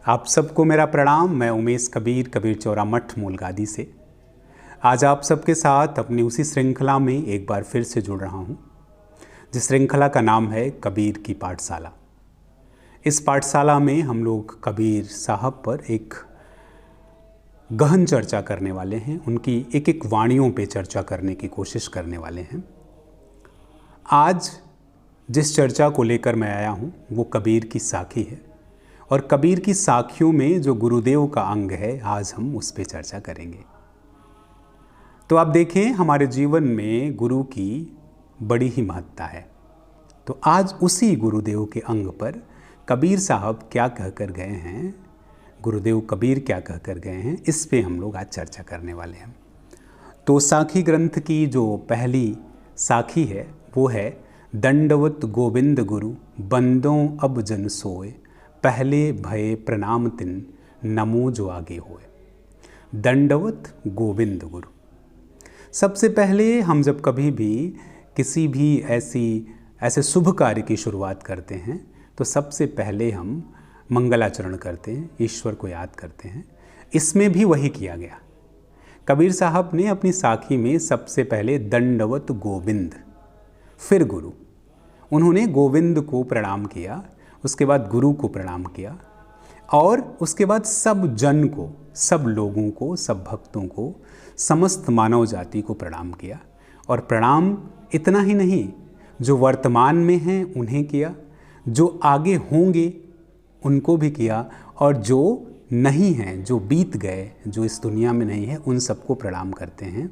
आप सबको मेरा प्रणाम। मैं उमेश कबीर, कबीर चौरा मठ मूलगादी से आज आप सबके साथ अपनी उसी श्रृंखला में एक बार फिर से जुड़ रहा हूँ, जिस श्रृंखला का नाम है कबीर की पाठशाला। इस पाठशाला में हम लोग कबीर साहब पर एक गहन चर्चा करने वाले हैं, उनकी एक एक वाणियों पे चर्चा करने की कोशिश करने वाले हैं। आज जिस चर्चा को लेकर मैं आया हूँ वो कबीर की साखी है, और कबीर की साखियों में जो गुरुदेव का अंग है, आज हम उस पर चर्चा करेंगे। तो आप देखें, हमारे जीवन में गुरु की बड़ी ही महत्ता है। तो आज उसी गुरुदेव के अंग पर कबीर साहब क्या कहकर गए हैं, गुरुदेव कबीर क्या कहकर गए हैं, इस पे हम लोग आज चर्चा करने वाले हैं। तो साखी ग्रंथ की जो पहली साखी है वो है, दंडवत गोविंद गुरु बंदों अब जन सोए, पहले भय प्रणाम तिन नमो जो आगे होए। दंडवत गोविंद गुरु। सबसे पहले हम जब कभी भी किसी भी ऐसे शुभ कार्य की शुरुआत करते हैं तो सबसे पहले हम मंगलाचरण करते हैं, ईश्वर को याद करते हैं। इसमें भी वही किया गया। कबीर साहब ने अपनी साखी में सबसे पहले दंडवत गोविंद, फिर गुरु। उन्होंने गोविंद को प्रणाम किया, उसके बाद गुरु को प्रणाम किया, और उसके बाद सब जन को, सब लोगों को, सब भक्तों को, समस्त मानव जाति को प्रणाम किया। और प्रणाम इतना ही नहीं, जो वर्तमान में हैं उन्हें किया, जो आगे होंगे उनको भी किया, और जो नहीं हैं, जो बीत गए, जो इस दुनिया में नहीं है, उन सबको प्रणाम करते हैं।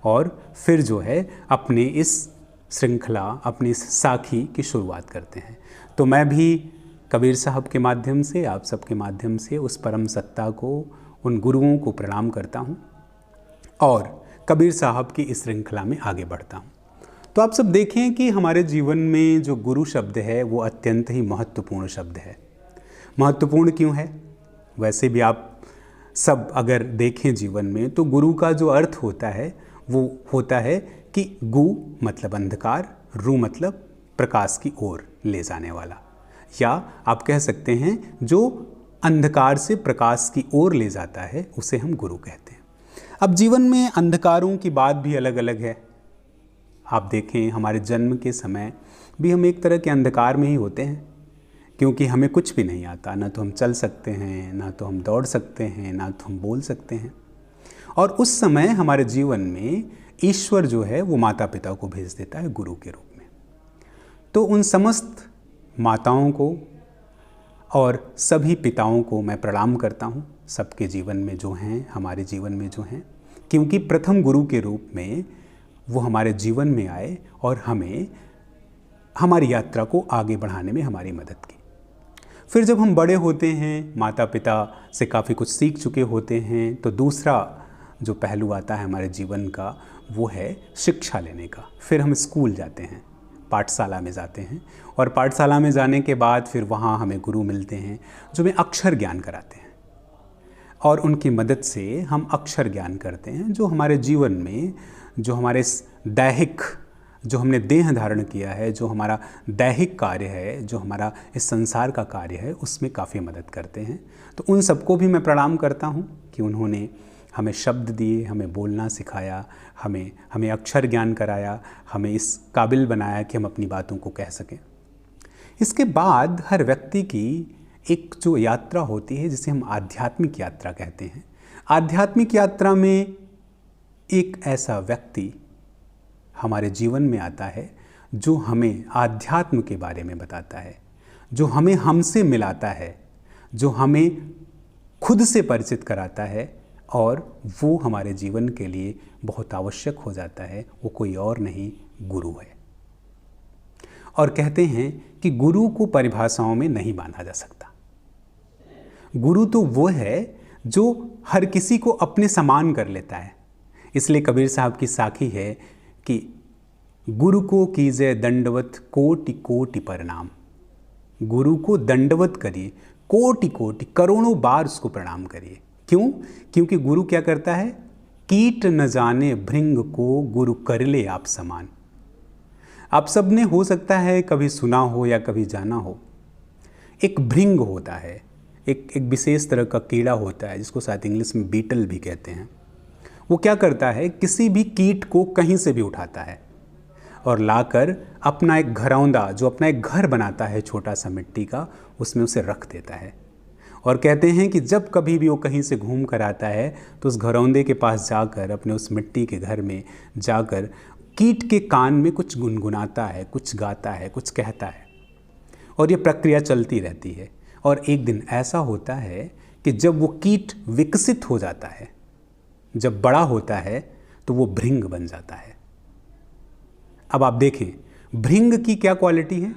और फिर जो है अपने इस श्रृंखला, अपनी इस साखी की शुरुआत करते हैं। तो मैं भी कबीर साहब के माध्यम से, आप सबके माध्यम से उस परम सत्ता को, उन गुरुओं को प्रणाम करता हूँ और कबीर साहब की इस श्रृंखला में आगे बढ़ता हूँ। तो आप सब देखें कि हमारे जीवन में जो गुरु शब्द है वो अत्यंत ही महत्वपूर्ण शब्द है। महत्वपूर्ण क्यों है? वैसे भी आप सब अगर देखें जीवन में तो गुरु का जो अर्थ होता है वो होता है कि गु मतलब अंधकार, रु मतलब प्रकाश की ओर ले जाने वाला, या आप कह सकते हैं जो अंधकार से प्रकाश की ओर ले जाता है उसे हम गुरु कहते हैं। अब जीवन में अंधकारों की बात भी अलग अलग है। आप देखें, हमारे जन्म के समय भी हम एक तरह के अंधकार में ही होते हैं, क्योंकि हमें कुछ भी नहीं आता। ना तो हम चल सकते हैं, ना तो हम दौड़ सकते हैं, ना तो हम बोल सकते हैं। और उस समय हमारे जीवन में ईश्वर जो है वो माता पिता को भेज देता है गुरु के रूप में। तो उन समस्त माताओं को और सभी पिताओं को मैं प्रणाम करता हूँ, सबके जीवन में जो हैं, हमारे जीवन में जो हैं, क्योंकि प्रथम गुरु के रूप में वो हमारे जीवन में आए और हमें हमारी यात्रा को आगे बढ़ाने में हमारी मदद की। फिर जब हम बड़े होते हैं, माता पिता से काफ़ी कुछ सीख चुके होते हैं, तो दूसरा जो पहलू आता है हमारे जीवन का वो है शिक्षा लेने का। फिर हम स्कूल जाते हैं, पाठशाला में जाते हैं, और पाठशाला में जाने के बाद फिर वहाँ हमें गुरु मिलते हैं जो हमें अक्षर ज्ञान कराते हैं, और उनकी मदद से हम अक्षर ज्ञान करते हैं, जो हमारे जीवन में, जो हमारे दैहिक, जो हमने देह धारण किया है, जो हमारा दैहिक कार्य है, जो हमारा इस संसार का कार्य है, उसमें काफ़ी मदद करते हैं। तो उन सबको भी मैं प्रणाम करता हूँ कि उन्होंने हमें शब्द दिए, हमें बोलना सिखाया, हमें अक्षर ज्ञान कराया, हमें इस काबिल बनाया कि हम अपनी बातों को कह सकें। इसके बाद हर व्यक्ति की एक जो यात्रा होती है जिसे हम आध्यात्मिक यात्रा कहते हैं। आध्यात्मिक यात्रा में एक ऐसा व्यक्ति हमारे जीवन में आता है जो हमें आध्यात्म के बारे में बताता है, जो हमें हमसे मिलाता है, जो हमें खुद से परिचित कराता है, और वो हमारे जीवन के लिए बहुत आवश्यक हो जाता है। वो कोई और नहीं, गुरु है। और कहते हैं कि गुरु को परिभाषाओं में नहीं बांधा जा सकता। गुरु तो वो है जो हर किसी को अपने समान कर लेता है। इसलिए कबीर साहब की साखी है कि गुरु को कीजिए दंडवत कोटि कोटि प्रणाम। गुरु को दंडवत करिए, कोटि कोटि, करोड़ों बार उसको प्रणाम करिए। क्यों? क्योंकि गुरु क्या करता है? कीट न जाने भृंग को गुरु कर ले आप समान। आप सब ने हो सकता है कभी सुना हो या कभी जाना हो, एक भृंग होता है, एक विशेष तरह का कीड़ा होता है जिसको शायद इंग्लिश में बीटल भी कहते हैं। वो क्या करता है, किसी भी कीट को कहीं से भी उठाता है और लाकर अपना एक घरौंदा, जो अपना एक घर बनाता है छोटा सा मिट्टी का, उसमें उसे रख देता है। और कहते हैं कि जब कभी भी वो कहीं से घूम कर आता है तो उस घरौंदे के पास जाकर, अपने उस मिट्टी के घर में जाकर कीट के कान में कुछ गुनगुनाता है, कुछ गाता है, कुछ कहता है। और ये प्रक्रिया चलती रहती है। और एक दिन ऐसा होता है कि जब वो कीट विकसित हो जाता है, जब बड़ा होता है, तो वो भृंग बन जाता है। अब आप देखें, भृंग की क्या क्वालिटी है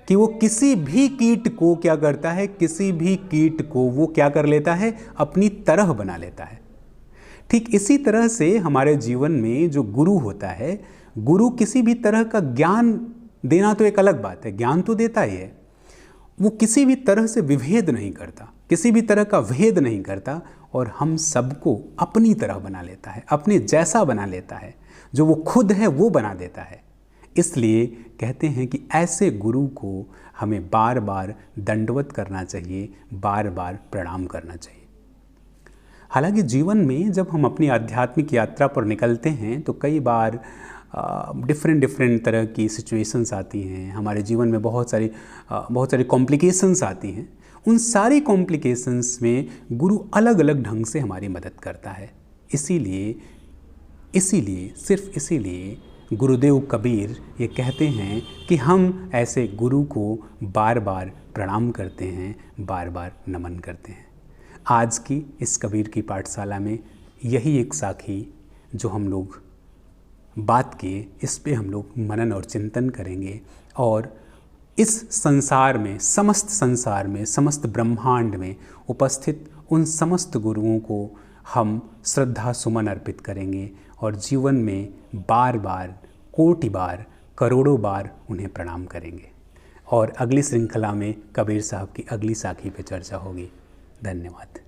कि वो किसी भी कीट को क्या करता है, किसी भी कीट को वो क्या कर लेता है, अपनी तरह बना लेता है। ठीक इसी तरह से हमारे जीवन में जो गुरु होता है, गुरु किसी भी तरह का ज्ञान देना तो एक अलग बात है, ज्ञान तो देता ही है, वो किसी भी तरह से विभेद नहीं करता, किसी भी तरह का भेद नहीं करता और हम सबको अपनी तरह बना लेता है, अपने जैसा बना लेता है, जो वो खुद है वो बना देता है। इसलिए कहते हैं कि ऐसे गुरु को हमें बार बार दंडवत करना चाहिए, बार बार प्रणाम करना चाहिए। हालांकि जीवन में जब हम अपनी आध्यात्मिक यात्रा पर निकलते हैं तो कई बार डिफरेंट तरह की सिचुएशंस आती हैं, हमारे जीवन में बहुत सारी कॉम्प्लिकेशंस आती हैं। उन सारी कॉम्प्लिकेशंस में गुरु अलग अलग ढंग से हमारी मदद करता है। सिर्फ इसीलिए गुरुदेव कबीर ये कहते हैं कि हम ऐसे गुरु को बार बार प्रणाम करते हैं, बार बार नमन करते हैं। आज की इस कबीर की पाठशाला में यही एक साखी जो हम लोग बात किए, इस पे हम लोग मनन और चिंतन करेंगे और इस संसार में, समस्त ब्रह्मांड में उपस्थित उन समस्त गुरुओं को हम श्रद्धा सुमन अर्पित करेंगे और जीवन में बार बार, कोटि बार, करोड़ों बार उन्हें प्रणाम करेंगे। और अगली श्रृंखला में कबीर साहब की अगली साखी पे चर्चा होगी। धन्यवाद।